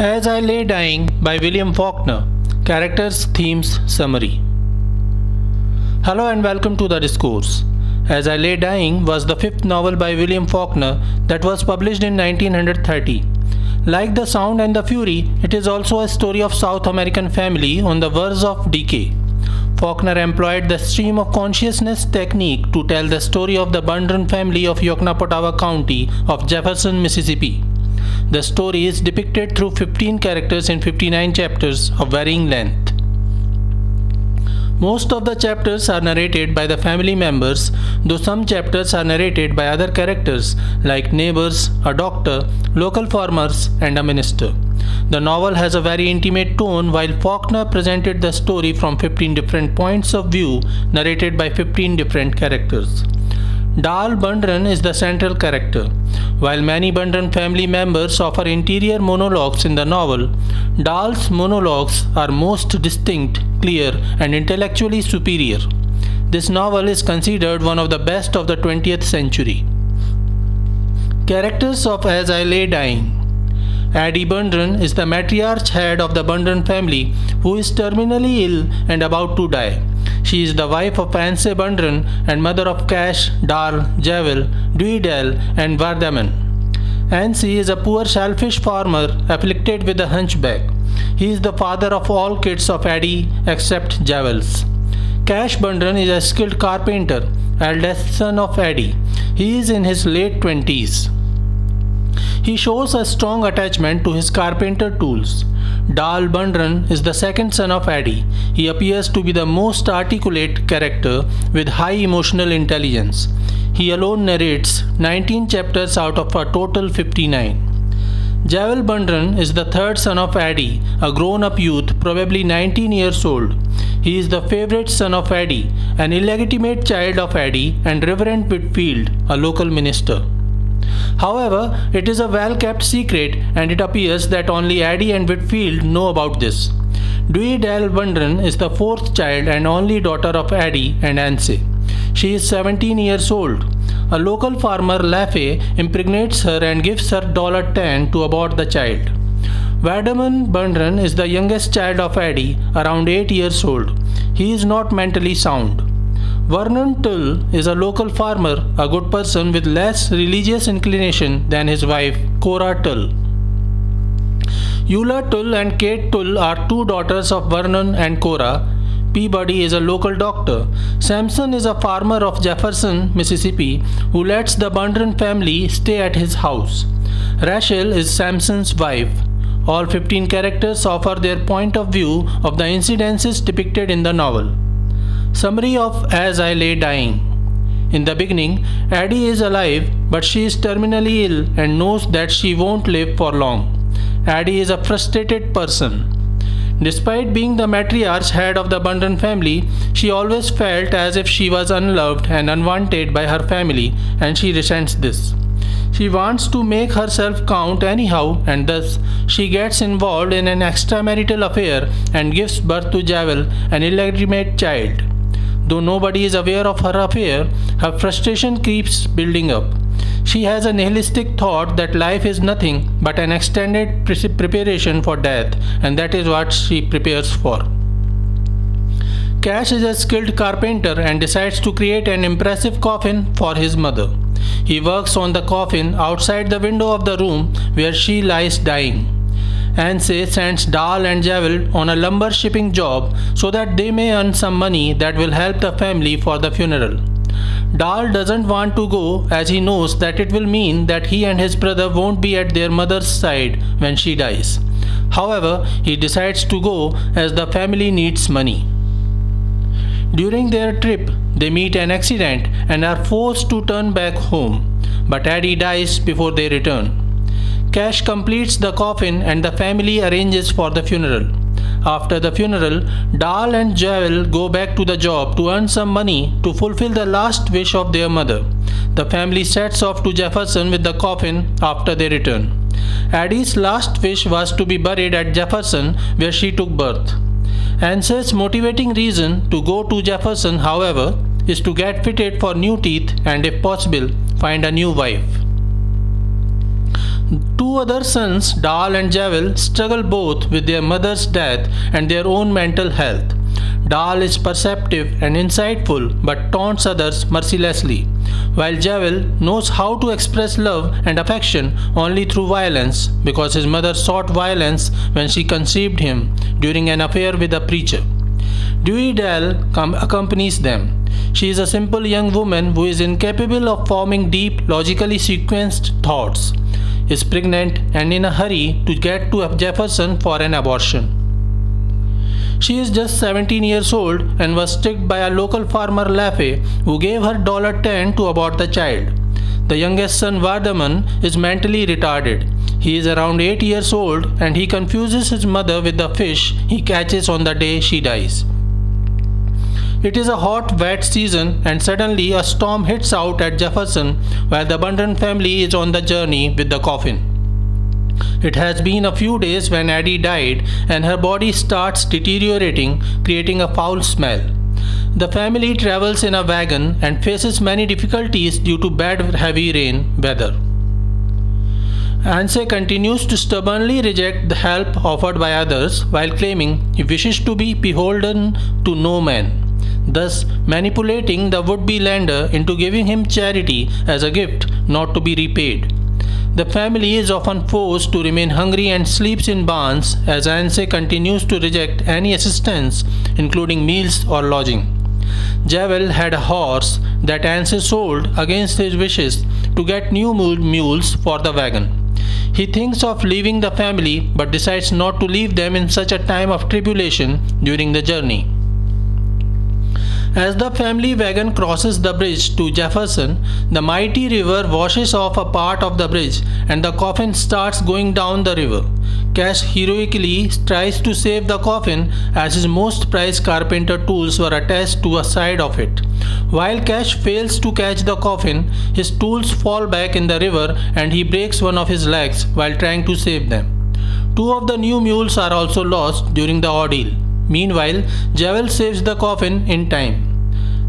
As I Lay Dying by William Faulkner. Characters, Themes, Summary. Hello and welcome to The Discourse. As I Lay Dying was the fifth novel by William Faulkner that was published in 1930. Like The Sound and the Fury, it is also a story of South American family on the verge of decay. Faulkner employed the stream of consciousness technique to tell the story of the Bundren family of Yoknapatawpha County of Jefferson, Mississippi. The story is depicted through 15 characters in 59 chapters of varying length. Most of the chapters are narrated by the family members, though some chapters are narrated by other characters like neighbors, a doctor, local farmers, and a minister. The novel has a very intimate tone while Faulkner presented the story from 15 different points of view narrated by 15 different characters. Darl Bundren is the central character. While many Bundren family members offer interior monologues in the novel, Darl's monologues are most distinct, clear, and intellectually superior. This novel is considered one of the best of the 20th century. Characters of As I Lay Dying. Addie Bundren is the matriarch head of the Bundren family who is terminally ill and about to die. She is the wife of Anse Bundren and mother of Cash, Darl, Javel, Dewey Dell, and Vardaman. Anse is a poor shellfish farmer afflicted with a hunchback. He is the father of all kids of Addie except Javel's. Cash Bundren is a skilled carpenter, eldest son of Addie. He is in his late 20s. He shows a strong attachment to his carpenter tools. Darl Bundren is the second son of Addie. He appears to be the most articulate character with high emotional intelligence. He alone narrates 19 chapters out of a total 59. Javel Bundren is the third son of Addie, a grown-up youth, probably 19 years old. He is the favorite son of Addie, an illegitimate child of Addie and Reverend Whitfield, a local minister. However, it is a well-kept secret and it appears that only Addie and Whitfield know about this. Dewey Dell Bundren is the fourth child and only daughter of Addie and Anse. She is 17 years old. A local farmer, Lafay, impregnates her and gives her $10 to abort the child. Vardaman Bundren is the youngest child of Addie, around 8 years old. He is not mentally sound. Vernon Tull is a local farmer, a good person with less religious inclination than his wife, Cora Tull. Eula Tull and Kate Tull are two daughters of Vernon and Cora. Peabody is a local doctor. Sampson is a farmer of Jefferson, Mississippi, who lets the Bundren family stay at his house. Rachel is Sampson's wife. All 15 characters offer their point of view of the incidences depicted in the novel. Summary of As I Lay Dying. In the beginning, Addie is alive, but she is terminally ill and knows that she won't live for long. Addie is a frustrated person. Despite being the matriarch head of the Bundren family, she always felt as if she was unloved and unwanted by her family, and she resents this. She wants to make herself count anyhow, and thus she gets involved in an extramarital affair and gives birth to Javel, an illegitimate child. Though nobody is aware of her affair, her frustration keeps building up. She has a nihilistic thought that life is nothing but an extended preparation for death, and that is what she prepares for. Cash is a skilled carpenter and decides to create an impressive coffin for his mother. He works on the coffin outside the window of the room where she lies dying. Anse sends Darl and Javel on a lumber shipping job so that they may earn some money that will help the family for the funeral. Darl doesn't want to go as he knows that it will mean that he and his brother won't be at their mother's side when she dies. However, he decides to go as the family needs money. During their trip, they meet an accident and are forced to turn back home, but Addie dies before they return. Cash completes the coffin and the family arranges for the funeral. After the funeral, Darl and Javel go back to the job to earn some money to fulfill the last wish of their mother. The family sets off to Jefferson with the coffin after they return. Addie's last wish was to be buried at Jefferson where she took birth. Anse's motivating reason to go to Jefferson, however, is to get fitted for new teeth and, if possible, find a new wife. Two other sons, Darl and Jewel, struggle both with their mother's death and their own mental health. Darl is perceptive and insightful but taunts others mercilessly, while Jewel knows how to express love and affection only through violence because his mother sought violence when she conceived him during an affair with a preacher. Dewey Dell accompanies them. She is a simple young woman who is incapable of forming deep, logically sequenced thoughts, is pregnant and in a hurry to get to Jefferson for an abortion. She is just 17 years old and was tricked by a local farmer Laffey who gave her $10 to abort the child. The youngest son Vardaman is mentally retarded. He is around 8 years old and he confuses his mother with the fish he catches on the day she dies. It is a hot, wet season and suddenly a storm hits out at Jefferson while the Bundren family is on the journey with the coffin. It has been a few days when Addie died and her body starts deteriorating, creating a foul smell. The family travels in a wagon and faces many difficulties due to bad heavy rain weather. Anse continues to stubbornly reject the help offered by others while claiming he wishes to be beholden to no man, thus manipulating the would-be lender into giving him charity as a gift not to be repaid. The family is often forced to remain hungry and sleeps in barns as Anse continues to reject any assistance, including meals or lodging. Jewel had a horse that Anse sold against his wishes to get new mules for the wagon. He thinks of leaving the family but decides not to leave them in such a time of tribulation during the journey. As the family wagon crosses the bridge to Jefferson, the mighty river washes off a part of the bridge and the coffin starts going down the river. Cash heroically tries to save the coffin as his most prized carpenter tools were attached to a side of it. While Cash fails to catch the coffin, his tools fall back in the river and he breaks one of his legs while trying to save them. Two of the new mules are also lost during the ordeal. Meanwhile, Jewel saves the coffin in time.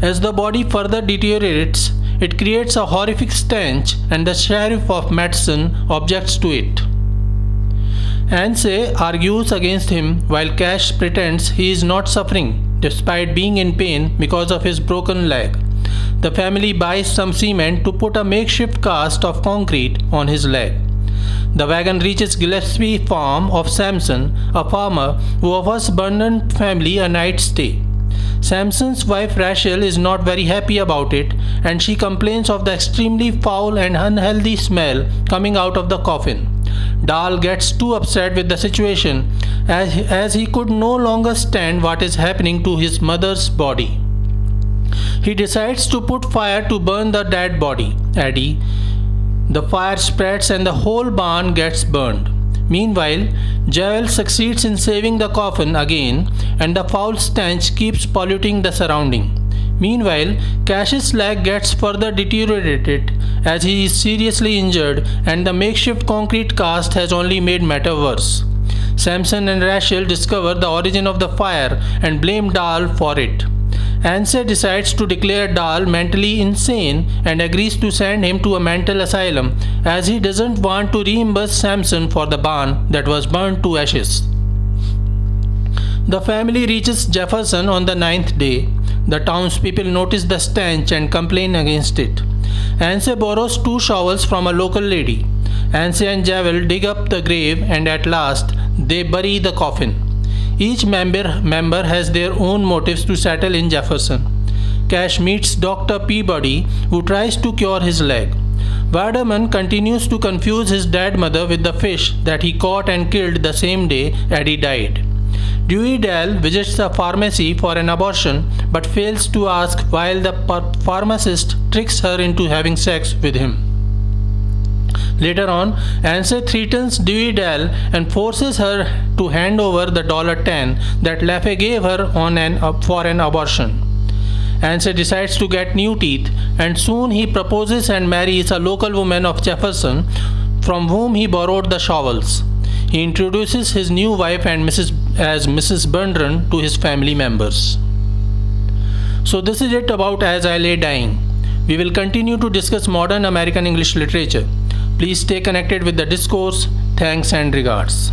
As the body further deteriorates, it creates a horrific stench and the sheriff of Madison objects to it. Anse argues against him while Cash pretends he is not suffering despite being in pain because of his broken leg. The family buys some cement to put a makeshift cast of concrete on his leg. The wagon reaches Gillespie farm of Sampson, a farmer who offers Bundren family a night stay. Sampson's wife Rachel is not very happy about it and she complains of the extremely foul and unhealthy smell coming out of the coffin. Darl gets too upset with the situation as he could no longer stand what is happening to his mother's body. He decides to put fire to burn the dead body, Addie. The fire spreads and the whole barn gets burned. Meanwhile, Jewel succeeds in saving the coffin again and the foul stench keeps polluting the surrounding. Meanwhile, Cash's leg gets further deteriorated as he is seriously injured and the makeshift concrete cast has only made matter worse. Sampson and Rachel discover the origin of the fire and blame Darl for it. Anse decides to declare Darl mentally insane and agrees to send him to a mental asylum as he doesn't want to reimburse Sampson for the barn that was burned to ashes. The family reaches Jefferson on the 9th day. The townspeople notice the stench and complain against it. Anse borrows 2 shovels from a local lady. Anse and Jewel dig up the grave and at last they bury the coffin. Each member has their own motives to settle in Jefferson. Cash meets Dr. Peabody, who tries to cure his leg. Vardaman continues to confuse his dead mother with the fish that he caught and killed the same day Addie died. Dewey Dell visits the pharmacy for an abortion but fails to ask while the pharmacist tricks her into having sex with him. Later on, Anse threatens Dewey Dell and forces her to hand over the $10 that Laffey gave her for an abortion. Anse decides to get new teeth and soon he proposes and marries a local woman of Jefferson from whom he borrowed the shovels. He introduces his new wife and Mrs. Bundren to his family members. So this is it about As I Lay Dying. We will continue to discuss modern American English literature. Please stay connected with the discourse. Thanks and regards.